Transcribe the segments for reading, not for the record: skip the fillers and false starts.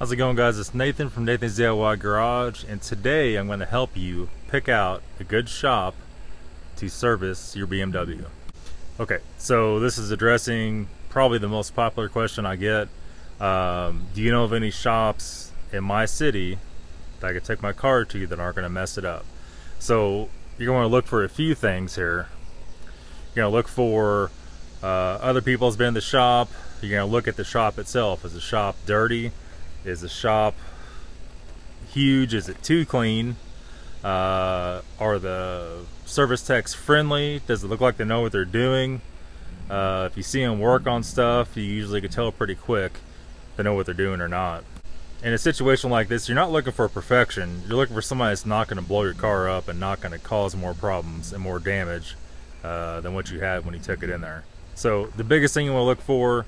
How's it going, guys? It's Nathan from Nathan's DIY Garage, and today I'm going to help you pick out a good shop to service your BMW. Okay, so this is addressing probably the most popular question I get. Do you know of any shops in my city that I could take my car to that aren't going to mess it up? So you're going to look for a few things here. You're going to look for other people's been in the shop. You're going to look at the shop itself. Is the shop dirty? Is the shop huge? Is it too clean? Are the service techs friendly? Does it look like they know what they're doing? If you see them work on stuff, you usually can tell pretty quick if they know what they're doing or not. In a situation like this, you're not looking for perfection. You're looking for somebody that's not going to blow your car up and not going to cause more problems and more damage than what you had when you took it in there. So the biggest thing you want to look for: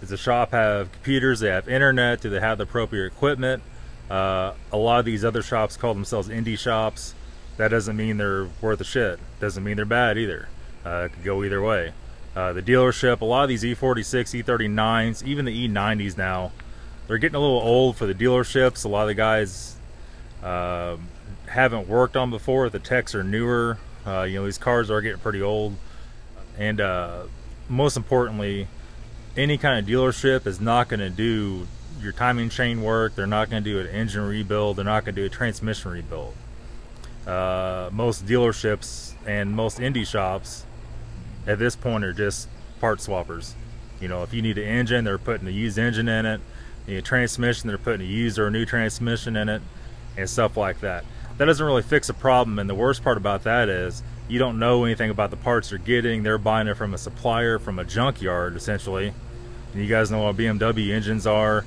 does the shop have computers? They have internet? Do they have the appropriate equipment? A lot of these other shops call themselves indie shops. That doesn't mean they're worth a shit. Doesn't mean they're bad either. It could go either way. The dealership, a lot of these E46, E39s, even the E90s now, they're getting a little old for the dealerships. A lot of the guys haven't worked on before. The techs are newer. You know, these cars are getting pretty old. And most importantly, any kind of dealership is not going to do your timing chain work. They're not going to do an engine rebuild. They're not going to do a transmission rebuild. Most dealerships and most indie shops at this point are just part swappers. You know, if you need an engine, they're putting a used engine in it. You need a transmission, they're putting a used or a new transmission in it, and stuff like that. That doesn't really fix a problem, and the worst part about that is you don't know anything about the parts you're getting. They're buying it from a supplier, from a junkyard, essentially. And you guys know what BMW engines are,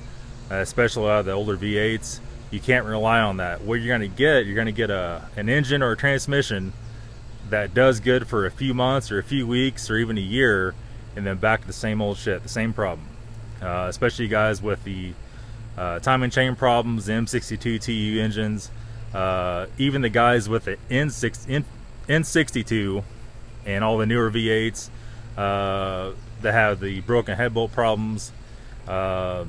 especially out of the older V8s. You can't rely on that. What you're going to get an engine or a transmission that does good for a few months or a few weeks or even a year, and then back to the same old shit, the same problem. Especially you guys with the timing chain problems, the M62 TU engines, even the guys with the N62 and all the newer V8s that have the broken head bolt problems, and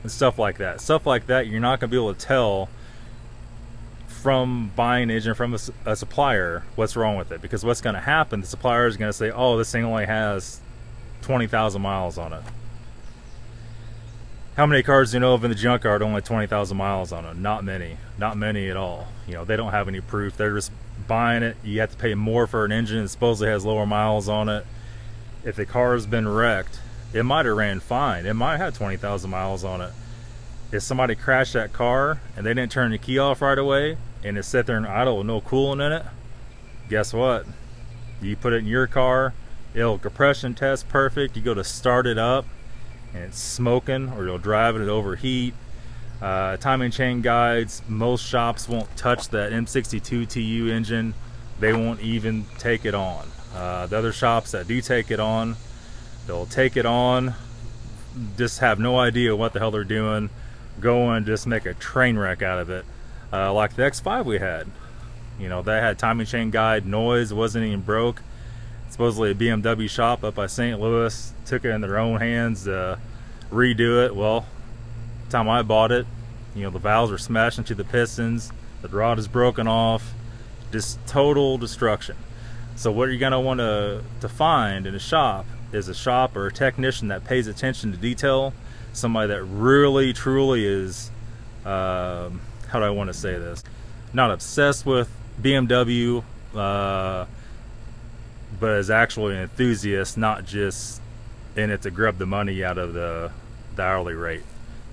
stuff like that. Stuff like that you're not going to be able to tell from buying an engine from a supplier what's wrong with it, because what's going to happen, the supplier is going to say, oh, this thing only has 20,000 miles on it. How many cars do you know of in the junkyard only 20,000 miles on it? Not many. Not many at all. You know, they don't have any proof. They're just buying it. You have to pay more for an engine that supposedly has lower miles on it. If the car has been wrecked, it might have ran fine. It might have 20,000 miles on it. If somebody crashed that car and they didn't turn the key off right away and it sat there and idle with no coolant in it, guess what? You put it in your car, it'll compression test perfect. You go to start it up and it's smoking, or you'll drive it, it'll overheat. Timing chain guides, most shops won't touch that M62 TU engine. They won't even take it on. The other shops that do take it on, they'll take it on, just have no idea what the hell they're doing, go and just make a train wreck out of it. Like the X5 we had. You know, they had timing chain guide, noise, wasn't even broke. Supposedly a BMW shop up by St. Louis took it in their own hands to redo it. Well, the time I bought it, you know, the valves are smashed into the pistons, the rod is broken off, just total destruction. So what you're going to want to find in a shop is a shop or a technician that pays attention to detail, somebody that really truly is, how do I want to say this, not obsessed with BMW, but is actually an enthusiast, not just in it to grab the money out of the hourly rate.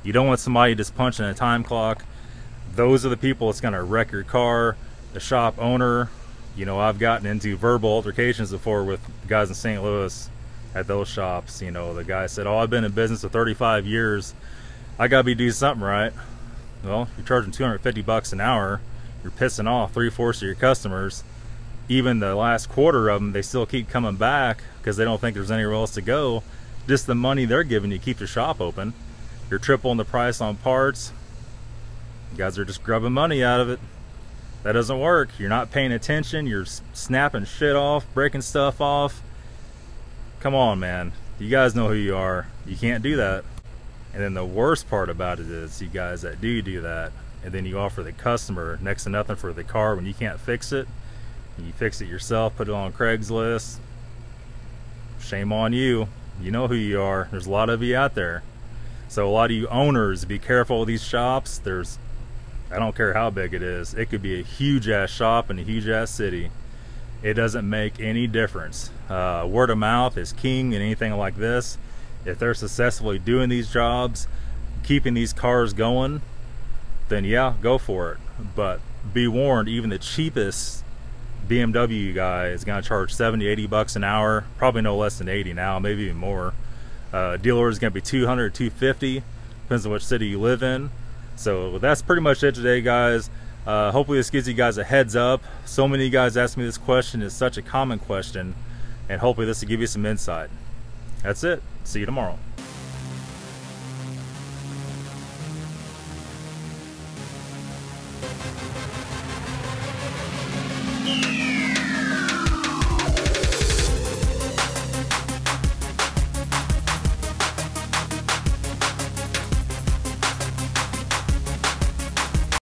You don't want somebody just punching a time clock. Those are the people that's going to wreck your car. The shop owner, you know, I've gotten into verbal altercations before with guys in St. Louis at those shops. You know, the guy said, oh, I've been in business for 35 years. I gotta be doing something right. Well, you're charging 250 bucks an hour. You're pissing off 3/4 of your customers. Even the last quarter of them, they still keep coming back because they don't think there's anywhere else to go. Just the money they're giving you keep the shop open. You're tripling the price on parts. You guys are just grubbing money out of it. That doesn't work. You're not paying attention. You're snapping shit off, breaking stuff off. Come on, man. You guys know who you are. You can't do that. And then the worst part about it is you guys that do that, and then you offer the customer next to nothing for the car when you can't fix it. You fix it yourself, put it on Craigslist. Shame on you. You know who you are. There's a lot of you out there. So a lot of you owners, be careful with these shops. I don't care how big it is. It could be a huge ass shop in a huge ass city. It doesn't make any difference. Word of mouth is king in anything like this. If they're successfully doing these jobs, keeping these cars going, then yeah, go for it. But be warned, even the cheapest BMW guy is gonna charge 70, 80 bucks an hour, probably no less than 80 now, maybe even more. Dealer is gonna be 200, 250, depends on which city you live in. So that's pretty much it today, guys. Hopefully this gives you guys a heads up. So many of you guys ask me this question. It's such a common question, and hopefully this will give you some insight. That's it. See you tomorrow. Yeah.